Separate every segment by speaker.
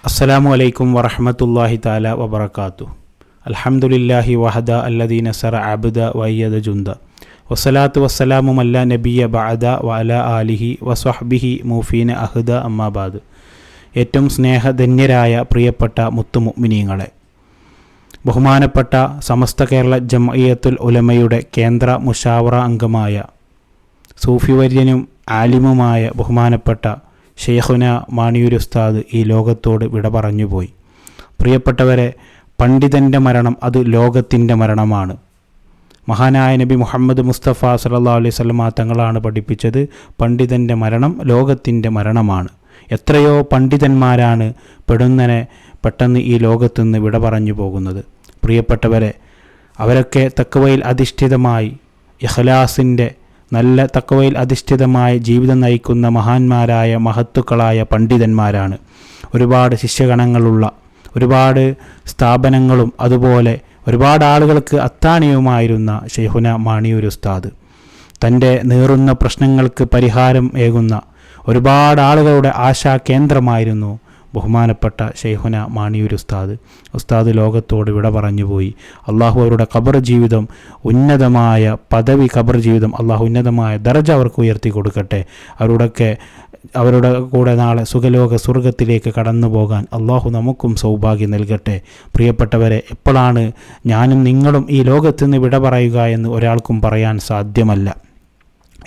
Speaker 1: അസ്സലാമു അലൈക്കും വറഹ്മത്തുള്ളാഹി തആല വബറകാതുഹു. അൽഹംദുലില്ലാഹി വഹദ അല്ലദീ നസറ അബ്ദ വഅയ്യദ ജുന്ദ വസ്സലാത്തു വസ്സലാമു അലാ നബിയ്യ ബഅദ വഅലാ ആലിഹി വസ്വഹ്ബിഹി മൂഫീന അഹ്ദ അമ്മാ ബഅദ്. ഏറ്റവും സ്നേഹധന്യരായ പ്രിയപ്പെട്ട മുത്തുമുഅ്മിനീങ്ങളെ, ബഹുമാനപ്പെട്ട സമസ്ത കേരള ജംഇയ്യത്തുൽ ഉലമയുടെ കേന്ദ്ര മുശാവറ അംഗമായ സൂഫിവര്യനും ആലിമുമായ ബഹുമാനപ്പെട്ട ഷെയ്ഖുന മാണിയൂർ ഉസ്താദ് ഈ ലോകത്തോട് വിട പറഞ്ഞുപോയി. പ്രിയപ്പെട്ടവരെ, പണ്ഡിതൻ്റെ മരണം അത് ലോകത്തിൻ്റെ മരണമാണ്. മഹാനായ നബി മുഹമ്മദ് മുസ്തഫ സല്ലല്ലാഹു അലൈഹി വസല്ലം തങ്ങളാണ് പഠിപ്പിച്ചത്, പണ്ഡിതൻ്റെ മരണം ലോകത്തിൻ്റെ മരണമാണ്. എത്രയോ പണ്ഡിതന്മാരാണ് പെട്ടെന്ന് ഈ ലോകത്തുനിന്ന് വിട പറഞ്ഞു പോകുന്നത്. പ്രിയപ്പെട്ടവരെ, അവരൊക്കെ തഖ്വയിൽ അധിഷ്ഠിതമായി ഇഖ്ലാസിൻ്റെ നല്ല തഖ്വയിൽ അധിഷ്ഠിതമായ ജീവിതം നയിക്കുന്ന മഹാന്മാരായ മഹത്തുക്കളായ പണ്ഡിതന്മാരാണ്. ഒരുപാട് ശിഷ്യഗണങ്ങളുള്ള ഒരുപാട് സ്ഥാപനങ്ങളും അതുപോലെ ഒരുപാട് ആളുകൾക്ക് അത്താണിയുമായിരുന്ന ഷെയ്ഖുന മാണിയൂർ ഉസ്താദ്, തൻ്റെ നീറുന്ന പ്രശ്നങ്ങൾക്ക് പരിഹാരം ഏകുന്ന ഒരുപാട് ആളുകളുടെ ആശാകേന്ദ്രമായിരുന്നു ബഹുമാനപ്പെട്ട ഷെയ്ഖുന മാണിയൂർ ഉസ്താദ് ലോകത്തോട് വിട പറഞ്ഞുപോയി. അള്ളാഹു അവരുടെ ഖബർ ജീവിതം ഉന്നതമായ പദവി, ഖബർ ജീവിതം അള്ളാഹു ഉന്നതമായ ദർജ അവർക്ക് ഉയർത്തി കൊടുക്കട്ടെ. അവരുടെ കൂടെ നാളെ സുഖലോക സ്വർഗത്തിലേക്ക് കടന്നു പോകാൻ അള്ളാഹു നമുക്കും സൗഭാഗ്യം നൽകട്ടെ. പ്രിയപ്പെട്ടവരെ, എപ്പോഴാണ് ഞാനും നിങ്ങളും ഈ ലോകത്ത് നിന്ന് വിട പറയുക എന്ന് ഒരാൾക്കും പറയാൻ സാധ്യമല്ല.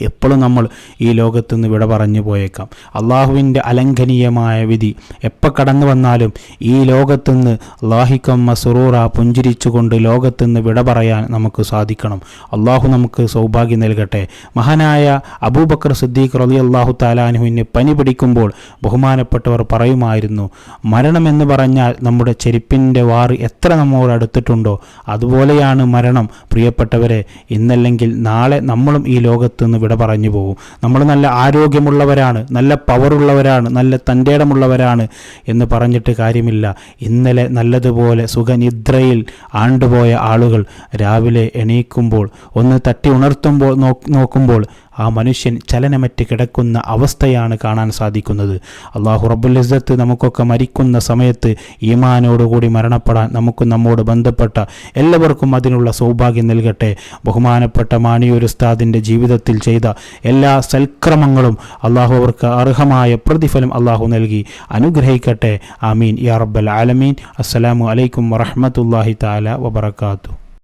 Speaker 1: എപ്പോഴും നമ്മൾ ഈ ലോകത്തുനിന്ന് വിട പറഞ്ഞു പോയേക്കാം. അള്ളാഹുവിൻ്റെ അലംഘനീയമായ വിധി എപ്പോൾ കടന്നു വന്നാലും ഈ ലോകത്തുനിന്ന് ലാഹിക്കമ്മ സുറൂറ പുഞ്ചിരിച്ചുകൊണ്ട് ലോകത്തുനിന്ന് വിട പറയാൻ നമുക്ക് സാധിക്കണം. അള്ളാഹു നമുക്ക് സൗഭാഗ്യം നൽകട്ടെ. മഹാനായ അബൂബക്കർ സിദ്ദീഖ് റളിയല്ലാഹു തആല അൻഹുവിന് പനി പിടിക്കുമ്പോൾ ബഹുമാനപ്പെട്ടവർ പറയുമായിരുന്നു, മരണമെന്ന് പറഞ്ഞാൽ നമ്മുടെ ചെരുപ്പിൻ്റെ വാറ് എത്ര നമ്മോട് അടുത്തിട്ടുണ്ടോ അതുപോലെയാണ് മരണം. പ്രിയപ്പെട്ടവരെ, ഇന്നല്ലെങ്കിൽ നാളെ നമ്മളും ഈ ലോകത്തുനിന്ന് വിട പറഞ്ഞു പോകും. നമ്മൾ നല്ല ആരോഗ്യമുള്ളവരാണ്, നല്ല പവറുള്ളവരാണ്, നല്ല തൻ്റേടമുള്ളവരാണ് എന്ന് പറഞ്ഞിട്ട് കാര്യമില്ല. ഇന്നലെ നല്ലതുപോലെ സുഖനിദ്രയിൽ ആണ്ടുപോയ ആളുകൾ രാവിലെ എണീക്കുമ്പോൾ ഒന്ന് തട്ടി ഉണർത്തുമ്പോൾ നോക്കുമ്പോൾ ആ മനുഷ്യൻ ചലനമറ്റ് കിടക്കുന്ന അവസ്ഥയാണ് കാണാൻ സാധിക്കുന്നത്. അള്ളാഹു റബ്ബുൽ ഇസ്സത്ത് നമുക്കൊക്കെ മരിക്കുന്ന സമയത്ത് ഈമാനോടുകൂടി മരണപ്പെടാൻ നമ്മോട് ബന്ധപ്പെട്ട എല്ലാവർക്കും അതിനുള്ള സൗഭാഗ്യം നൽകട്ടെ. ബഹുമാനപ്പെട്ട മാണിയൂർ ഉസ്താദിൻ്റെ ജീവിതത്തിൽ ചെയ്ത എല്ലാ സൽക്രമങ്ങളും അള്ളാഹു അവർക്ക് അർഹമായ പ്രതിഫലം അള്ളാഹു നൽകി അനുഗ്രഹിക്കട്ടെ. ആമീൻ യാ റബ്ബൽ ആലമീൻ. അസ്സലാമു അലൈക്കും വറഹ്മത്തുള്ളാഹി തആല വബറകാതുഹു.